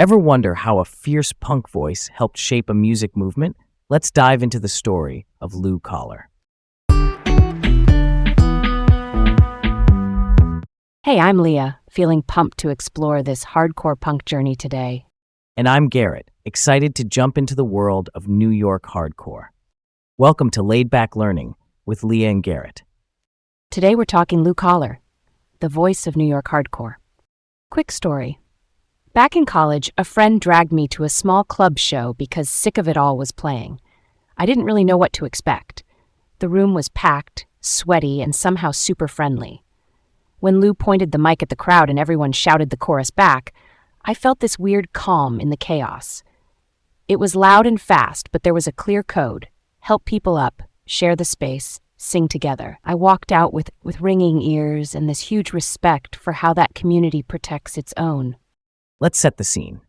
Ever wonder how a fierce punk voice helped shape a music movement? Let's dive into the story of Lou Koller. Hey, I'm Leah, feeling pumped to explore this hardcore punk journey today. And I'm Garrett, excited to jump into the world of New York hardcore. Welcome to Laid Back Learning with Leah and Garrett. Today we're talking Lou Koller, the voice of New York hardcore. Quick story. Back in college, a friend dragged me to a small club show because Sick of It All was playing. I didn't really know what to expect. The room was packed, sweaty, and somehow super friendly. When Lou pointed the mic at the crowd and everyone shouted the chorus back, I felt this weird calm in the chaos. It was loud and fast, but there was a clear code. Help people up, share the space, sing together. I walked out with ringing ears and this huge respect for how that community protects its own. Let's set the scene.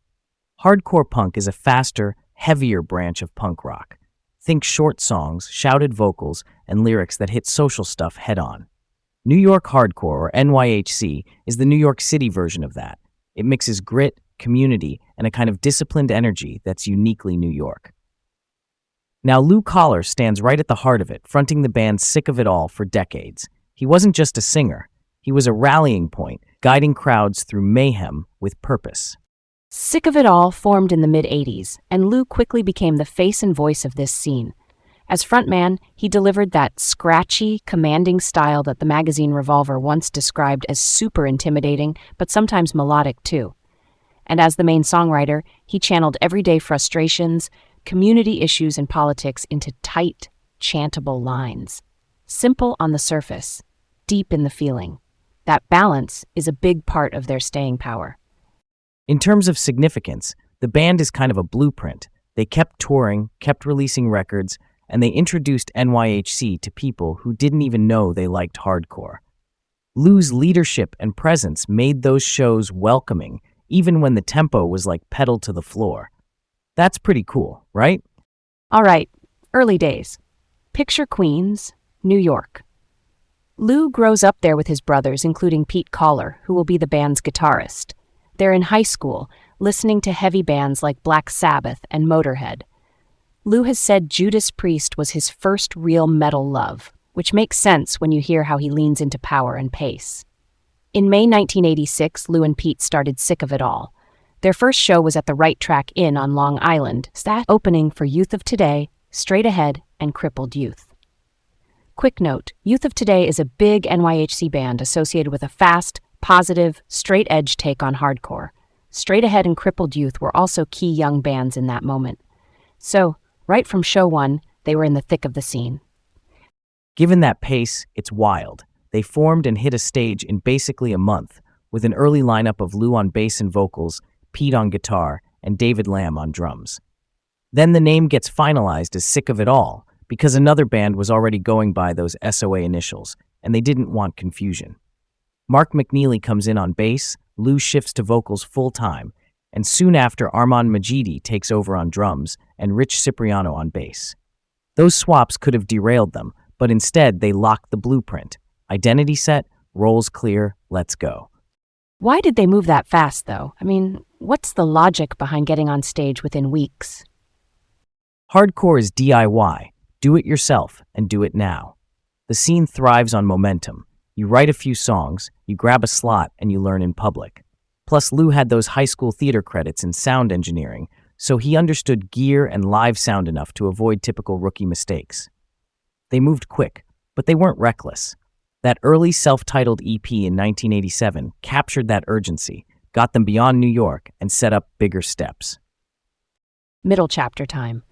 Hardcore punk is a faster, heavier branch of punk rock. Think short songs, shouted vocals, and lyrics that hit social stuff head-on. New York hardcore, or NYHC, is the New York City version of that. It mixes grit, community, and a kind of disciplined energy that's uniquely New York. Now, Lou Koller stands right at the heart of it, fronting the band Sick of It All for decades. He wasn't just a singer. He was a rallying point, guiding crowds through mayhem with purpose. Sick of It All formed in the mid-'80s, and Lou quickly became the face and voice of this scene. As frontman, he delivered that scratchy, commanding style that the magazine Revolver once described as super intimidating, but sometimes melodic too. And as the main songwriter, he channeled everyday frustrations, community issues, and politics into tight, chantable lines. Simple on the surface, deep in the feeling. That balance is a big part of their staying power. In terms of significance, the band is kind of a blueprint. They kept touring, kept releasing records, and they introduced NYHC to people who didn't even know they liked hardcore. Lou's leadership and presence made those shows welcoming, even when the tempo was like pedal to the floor. That's pretty cool, right? All right, early days. Picture Queens, New York. Lou grows up there with his brothers, including Pete Koller, who will be the band's guitarist. They're in high school, listening to heavy bands like Black Sabbath and Motorhead. Lou has said Judas Priest was his first real metal love, which makes sense when you hear how he leans into power and pace. In May 1986, Lou and Pete started Sick of It All. Their first show was at the Right Track Inn on Long Island, opening for Youth of Today, Straight Ahead, and Crippled Youth. Quick note, Youth of Today is a big NYHC band associated with a fast, positive, straight-edge take on hardcore. Straight Ahead and Crippled Youth were also key young bands in that moment. So, right from show one, they were in the thick of the scene. Given that pace, it's wild. They formed and hit a stage in basically a month, with an early lineup of Lou on bass and vocals, Pete on guitar, and David Lamb on drums. Then the name gets finalized as Sick of It All, because another band was already going by those SOA initials, and they didn't want confusion. Mark McNeely comes in on bass, Lou shifts to vocals full-time, and soon after Armand Majidi takes over on drums and Rich Cipriano on bass. Those swaps could have derailed them, but instead they locked the blueprint. Identity set, roles clear, let's go. Why did they move that fast, though? I mean, what's the logic behind getting on stage within weeks? Hardcore is DIY. Do it yourself, and do it now. The scene thrives on momentum. You write a few songs, you grab a slot, and you learn in public. Plus, Lou had those high school theater credits in sound engineering, so he understood gear and live sound enough to avoid typical rookie mistakes. They moved quick, but they weren't reckless. That early self-titled EP in 1987 captured that urgency, got them beyond New York, and set up bigger steps. Middle chapter time.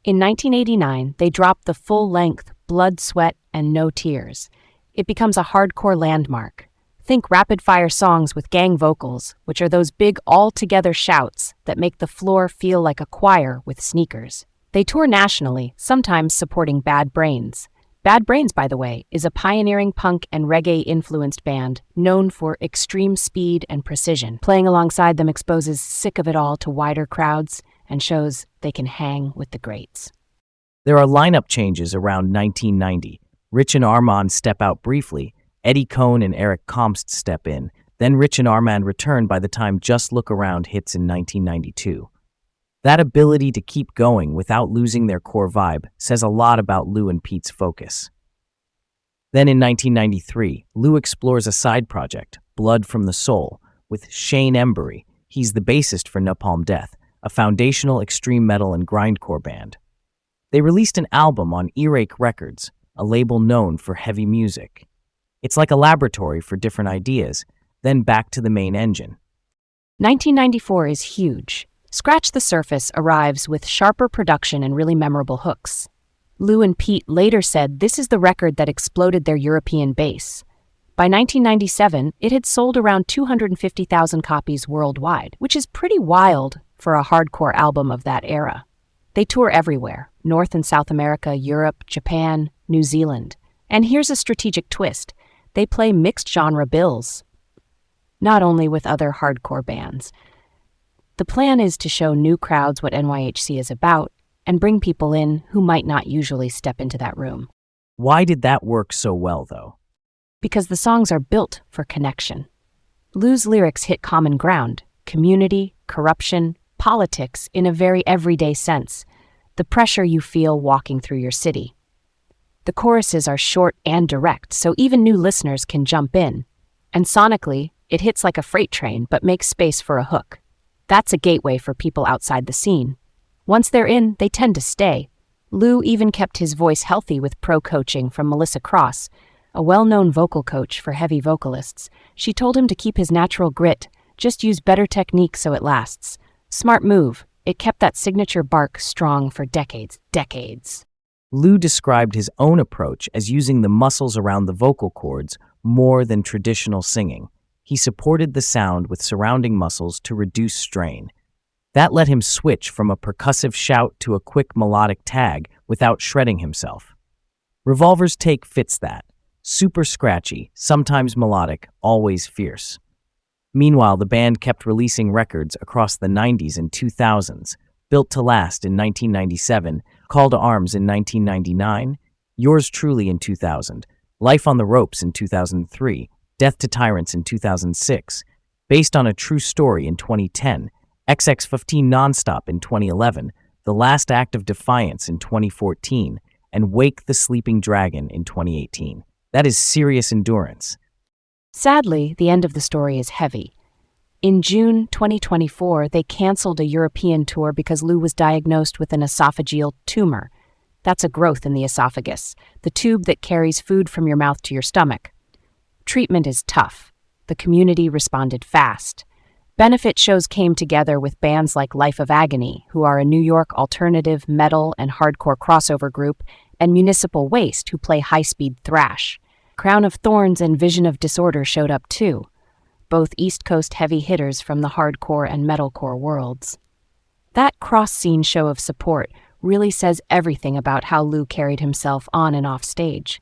In 1989, they dropped the full-length Blood, Sweat, and No Tears. It becomes a hardcore landmark. Think rapid-fire songs with gang vocals, which are those big all-together shouts that make the floor feel like a choir with sneakers. They tour nationally, sometimes supporting Bad Brains. Bad Brains, by the way, is a pioneering punk and reggae-influenced band known for extreme speed and precision. Playing alongside them exposes Sick of It All to wider crowds and shows they can hang with the greats. There are lineup changes around 1990. Rich and Armand step out briefly, Eddie Cohn and Eric Comst step in, Then Rich and Armand return by the time Just Look Around hits in 1992. That ability to keep going without losing their core vibe says a lot about Lou and Pete's focus. Then in 1993, Lou explores a side project, Blood from the Soul, with Shane Embury. He's the bassist for Napalm Death, a foundational extreme metal and grindcore band. They released an album on Earache Records, a label known for heavy music. It's like a laboratory for different ideas, then back to the main engine. 1994 is huge. Scratch the Surface arrives with sharper production and really memorable hooks. Lou and Pete later said this is the record that exploded their European base. By 1997, it had sold around 250,000 copies worldwide, which is pretty wild for a hardcore album of that era. They tour everywhere, North and South America, Europe, Japan, New Zealand. And here's a strategic twist. They play mixed-genre bills, not only with other hardcore bands. The plan is to show new crowds what NYHC is about and bring people in who might not usually step into that room. Why did that work so well, though? Because the songs are built for connection. Lou's lyrics hit common ground: community, corruption, politics in a very everyday sense, the pressure you feel walking through your city. The choruses are short and direct, so even new listeners can jump in. And sonically, it hits like a freight train but makes space for a hook. That's a gateway for people outside the scene. Once they're in, they tend to stay. Lou even kept his voice healthy with pro coaching from Melissa Cross, a well-known vocal coach for heavy vocalists. She told him to keep his natural grit, just use better technique so it lasts. Smart move. It kept that signature bark strong for decades. Lou described his own approach as using the muscles around the vocal cords more than traditional singing. He supported the sound with surrounding muscles to reduce strain. That let him switch from a percussive shout to a quick melodic tag without shredding himself. Revolver's take fits that. Super scratchy, sometimes melodic, always fierce. Meanwhile, the band kept releasing records across the 90s and 2000s, Built to Last in 1997, Call to Arms in 1999, Yours Truly in 2000, Life on the Ropes in 2003, Death to Tyrants in 2006, Based on a True Story in 2010, XX15 Nonstop in 2011, The Last Act of Defiance in 2014, and Wake the Sleeping Dragon in 2018. That is serious endurance. Sadly, the end of the story is heavy. In June 2024, they canceled a European tour because Lou was diagnosed with an esophageal tumor. That's a growth in the esophagus, the tube that carries food from your mouth to your stomach. Treatment is tough. The community responded fast. Benefit shows came together with bands like Life of Agony, who are a New York alternative, metal, and hardcore crossover group, and Municipal Waste, who play high-speed thrash. Crown of Thorns and Vision of Disorder showed up too, both East Coast heavy hitters from the hardcore and metalcore worlds. That cross-scene show of support really says everything about how Lou carried himself on and off stage.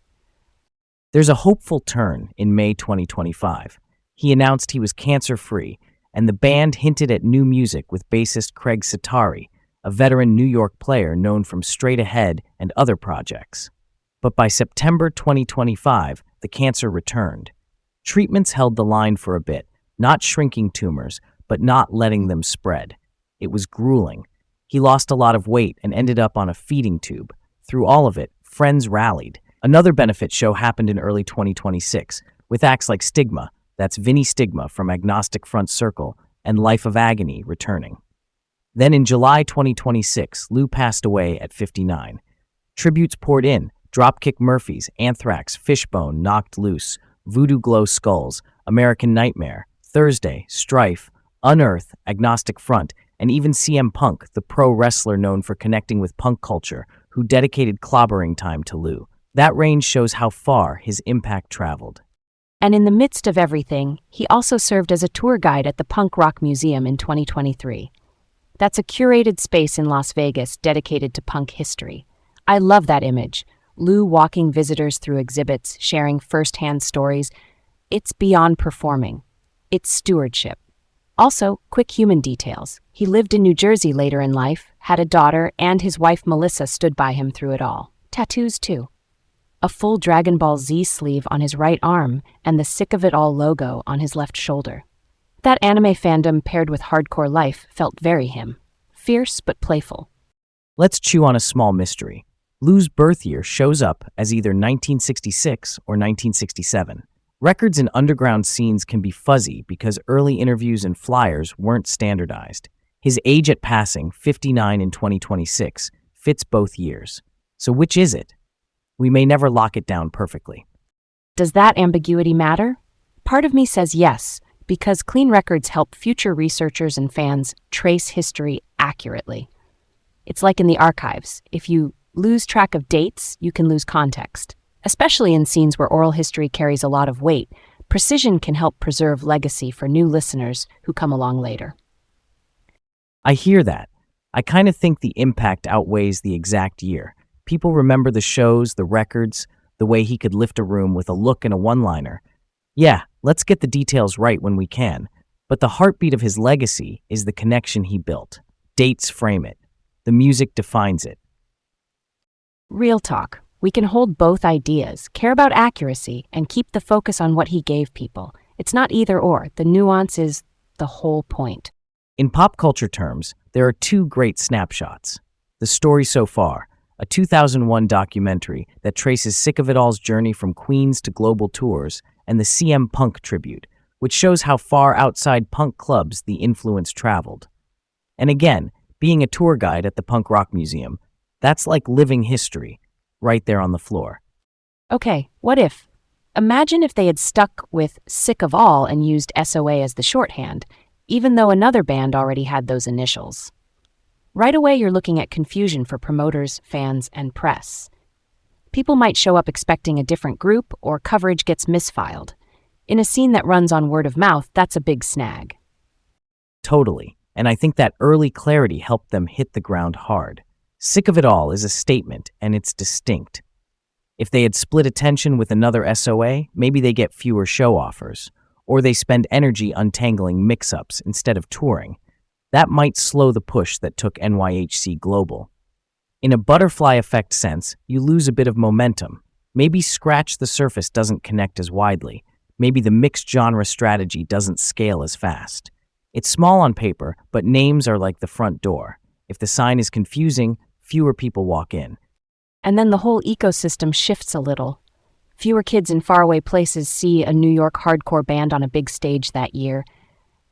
There's a hopeful turn in May 2025. He announced he was cancer-free, and the band hinted at new music with bassist Craig Sitari, a veteran New York player known from Straight Ahead and other projects. But by September 2025, the cancer returned. Treatments held the line for a bit, not shrinking tumors, but not letting them spread. It was grueling. He lost a lot of weight and ended up on a feeding tube. Through all of it, friends rallied. Another benefit show happened in early 2026, with acts like Stigma, that's Vinny Stigma from Agnostic Front Circle, and Life of Agony returning. Then in July 2026, Lou passed away at 59. Tributes poured in: Dropkick Murphys, Anthrax, Fishbone, Knocked Loose, Voodoo Glow Skulls, American Nightmare, Thursday, Strife, Unearth, Agnostic Front, and even CM Punk, the pro wrestler known for connecting with punk culture, who dedicated clobbering time to Lou. That range shows how far his impact traveled. And in the midst of everything, he also served as a tour guide at the Punk Rock Museum in 2023. That's a curated space in Las Vegas dedicated to punk history. I love that image. Lou walking visitors through exhibits, sharing first-hand stories. It's beyond performing. It's stewardship. Also, quick human details. He lived in New Jersey later in life, had a daughter, and his wife Melissa stood by him through it all. Tattoos, too. a full Dragon Ball Z sleeve on his right arm, and the Sick of It All logo on his left shoulder. That anime fandom paired with hardcore life felt very him. Fierce but playful. Let's chew on a small mystery. Lou's birth year shows up as either 1966 or 1967. Records in underground scenes can be fuzzy because early interviews and flyers weren't standardized. His age at passing, 59 in 2026, fits both years. So which is it? We may never lock it down perfectly. Does that ambiguity matter? Part of me says yes, because clean records help future researchers and fans trace history accurately. It's like in the archives. If you lose track of dates, you can lose context. Especially in scenes where oral history carries a lot of weight, precision can help preserve legacy for new listeners who come along later. I hear that. I kind of think the impact outweighs the exact year. People remember the shows, the records, the way he could lift a room with a look and a one-liner. Yeah, let's get the details right when we can. But the heartbeat of his legacy is the connection he built. Dates frame it. The music defines it. Real talk. We can hold both ideas, care about accuracy, and keep the focus on what he gave people. It's not either or. The nuance is the whole point. In pop culture terms, there are two great snapshots. The Story So Far, a 2001 documentary that traces Sick of It All's journey from Queens to global tours, and the CM Punk tribute, which shows how far outside punk clubs the influence traveled. And again, being a tour guide at the Punk Rock Museum, that's like living history, right there on the floor. Okay, what if? Imagine if they had stuck with Sick of All and used SOA as the shorthand, even though another band already had those initials. Right away, you're looking at confusion for promoters, fans, and press. People might show up expecting a different group, or coverage gets misfiled. In a scene that runs on word of mouth, that's a big snag. Totally, and I think that early clarity helped them hit the ground hard. Sick of It All is a statement, and it's distinct. If they had split attention with another SOA, maybe they get fewer show offers, or they spend energy untangling mix-ups instead of touring. That might slow the push that took NYHC global. In a butterfly effect sense, you lose a bit of momentum. Maybe Scratch the Surface doesn't connect as widely. Maybe the mixed genre strategy doesn't scale as fast. It's small on paper, but names are like the front door. If the sign is confusing, fewer people walk in. And then the whole ecosystem shifts a little. Fewer kids in faraway places see a New York hardcore band on a big stage that year.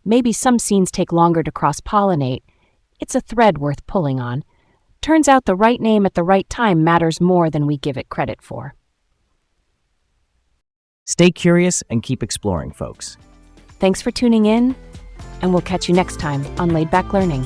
Maybe some scenes take longer to cross-pollinate. It's a thread worth pulling on. Turns out the right name at the right time matters more than we give it credit for. Stay curious and keep exploring, folks. Thanks for tuning in, and we'll catch you next time on Laid Back Learning.